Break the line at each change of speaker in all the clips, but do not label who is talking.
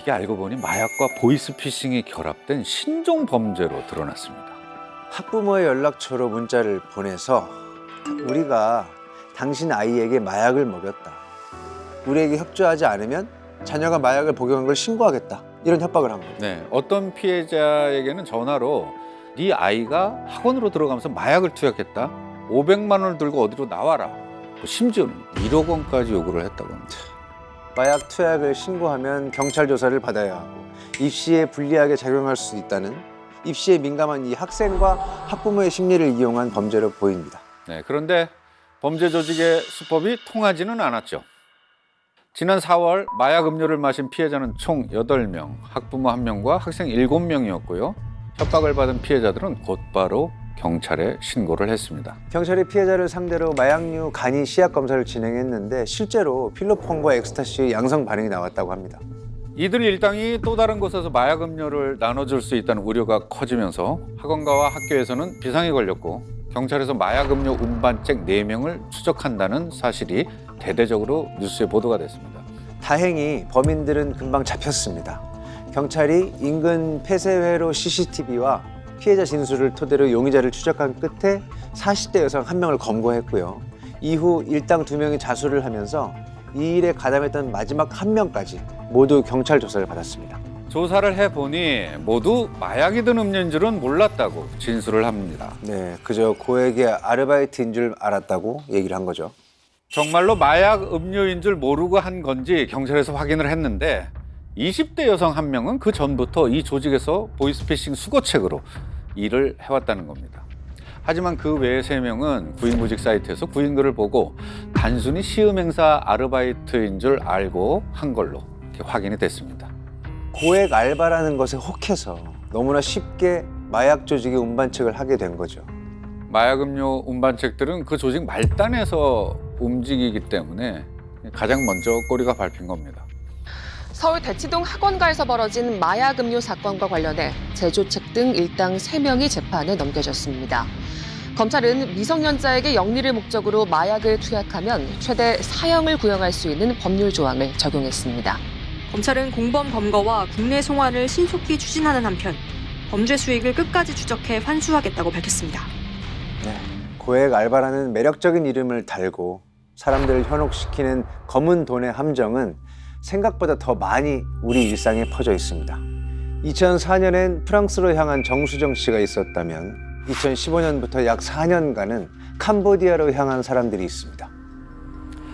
이게 알고 보니 마약과 보이스피싱이 결합된 신종 범죄로 드러났습니다.
학부모의 연락처로 문자를 보내서 우리가 당신 아이에게 마약을 먹였다. 우리에게 협조하지 않으면 자녀가 마약을 복용한 걸 신고하겠다. 이런 협박을 한 거예요.
네, 어떤 피해자에게는 전화로 네 아이가 학원으로 들어가면서 마약을 투약했다. 500만 원을 들고 어디로 나와라. 심지어는 1억 원까지 요구를 했다고 합니다.
마약 투약을 신고하면 경찰 조사를 받아야 하고 입시에 불리하게 작용할 수 있다는 입시에 민감한 이 학생과 학부모의 심리를 이용한 범죄로 보입니다.
네, 그런데 범죄 조직의 수법이 통하지는 않았죠. 지난 4월 마약 음료를 마신 피해자는 총 8명, 학부모 1명과 학생 7명이었고요. 협박을 받은 피해자들은 곧바로 경찰에 신고를 했습니다.
경찰이 피해자를 상대로 마약류 간이 시약 검사를 진행했는데 실제로 필로폰과 엑스타시의 양성 반응이 나왔다고 합니다.
이들 일당이 또 다른 곳에서 마약 음료를 나눠줄 수 있다는 우려가 커지면서 학원가와 학교에서는 비상이 걸렸고 경찰에서 마약 음료 운반책 4명을 추적한다는 사실이 대대적으로 뉴스에 보도가 됐습니다.
다행히 범인들은 금방 잡혔습니다. 경찰이 인근 폐쇄회로 CCTV와 피해자 진술을 토대로 용의자를 추적한 끝에 40대 여성 1명을 검거했고요. 이후 일당 2명이 자수를 하면서 이 일에 가담했던 마지막 1명까지 모두 경찰 조사를 받았습니다.
조사를 해보니 모두 마약이 든 음료인 줄은 몰랐다고 진술을 합니다.
네, 그저 고액의 아르바이트인 줄 알았다고 얘기를 한 거죠.
정말로 마약 음료인 줄 모르고 한 건지 경찰에서 확인을 했는데 20대 여성 1명은 그 전부터 이 조직에서 보이스피싱 수거책으로 일을 해왔다는 겁니다. 하지만 그 외의 3명은 구인구직 사이트에서 구인글을 보고 단순히 시음행사 아르바이트인 줄 알고 한 걸로 이렇게 확인이 됐습니다.
고액 알바라는 것에 혹해서 너무나 쉽게 마약 조직의 운반책을 하게 된 거죠.
마약 음료 운반책들은 그 조직 말단에서 움직이기 때문에 가장 먼저 꼬리가 밟힌 겁니다.
서울 대치동 학원가에서 벌어진 마약 음료 사건과 관련해 제조책 등 일당 3명이 재판에 넘겨졌습니다. 검찰은 미성년자에게 영리를 목적으로 마약을 투약하면 최대 사형을 구형할 수 있는 법률 조항을 적용했습니다.
검찰은 공범 검거와 국내 송환을 신속히 추진하는 한편 범죄 수익을 끝까지 추적해 환수하겠다고 밝혔습니다.
네, 고액 알바라는 매력적인 이름을 달고 사람들을 현혹시키는 검은 돈의 함정은 생각보다 더 많이 우리 일상에 퍼져 있습니다. 2004년엔 프랑스로 향한 정수정 씨가 있었다면 2015년부터 약 4년간은 캄보디아로 향한 사람들이 있습니다.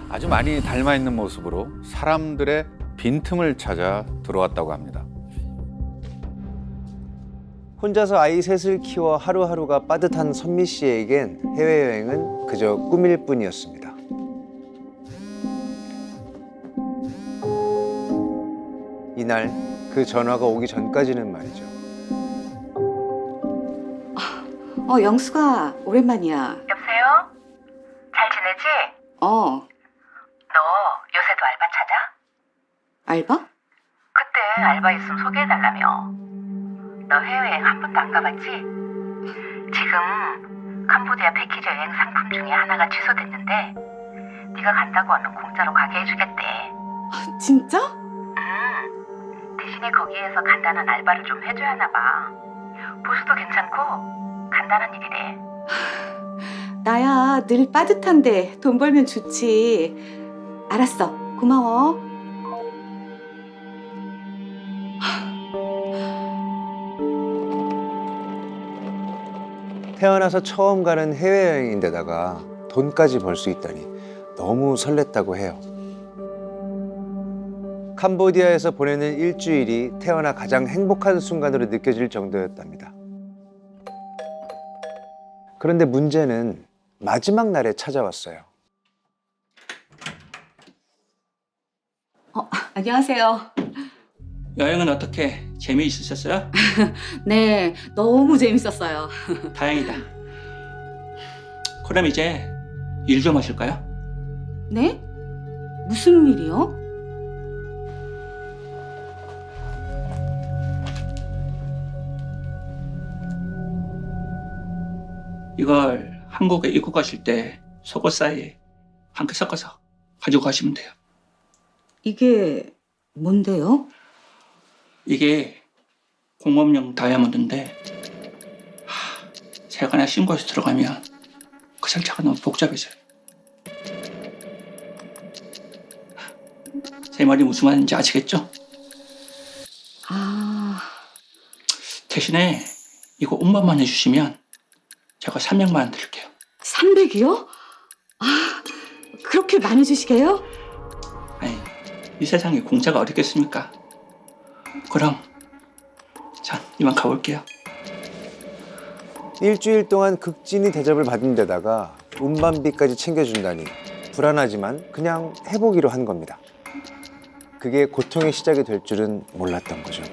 아주 많이 닮아있는 모습으로 사람들의 빈틈을 찾아 들어왔다고 합니다.
혼자서 아이 셋을 키워 하루하루가 빠듯한 선미 씨에겐 해외여행은 그저 꿈일 뿐이었습니다. 이날 그 전화가 오기 전까지는 말이죠.
영수가 오랜만이야.
여보세요? 잘 지내지? 너 요새도 알바 찾아?
알바?
그때 알바 있으면 소개해달라며. 너 해외여행 한 번도 안 가봤지? 지금 캄보디아 패키지 여행 상품 중에 하나가 취소됐는데 네가 간다고 하면 공짜로 가게 해주겠대.
진짜?
대신에 거기에서 간단한 알바를 좀 해줘야 하나 봐. 보수도 괜찮고 간단한 일이래.
나야 늘 빠듯한데 돈 벌면 좋지. 알았어. 고마워.
태어나서 처음 가는 해외여행인데다가 돈까지 벌 수 있다니 너무 설렜다고 해요. 캄보디아에서 보내는 일주일이 태어나 가장 행복한 순간으로 느껴질 정도였답니다. 그런데 문제는 마지막 날에 찾아왔어요.
안녕하세요.
여행은 어떻게 재미있으셨어요?
네, 너무 재밌었어요.
다행이다. 그럼 이제 일 좀 하실까요?
네? 무슨 일이요?
이걸 한국에 입고 가실 때 속옷 사이에 함께 섞어서 가지고 가시면 돼요.
이게 뭔데요?
이게 공업용 다이아몬드인데 세관에 신고해서 들어가면 그 절차가 너무 복잡해져요. 제 말이 무슨 말인지 아시겠죠?
아,
대신에 이거 운반만 해주시면 제가 300만 원 드릴게요.
300이요? 아, 그렇게 많이 주시게요?
아니, 이 세상에 공짜가 어디 있겠습니까? 그럼 자, 이만 가볼게요.
일주일 동안 극진히 대접을 받은 데다가 운반비까지 챙겨준다니 불안하지만 그냥 해보기로 한 겁니다. 그게 고통의 시작이 될 줄은 몰랐던 거죠.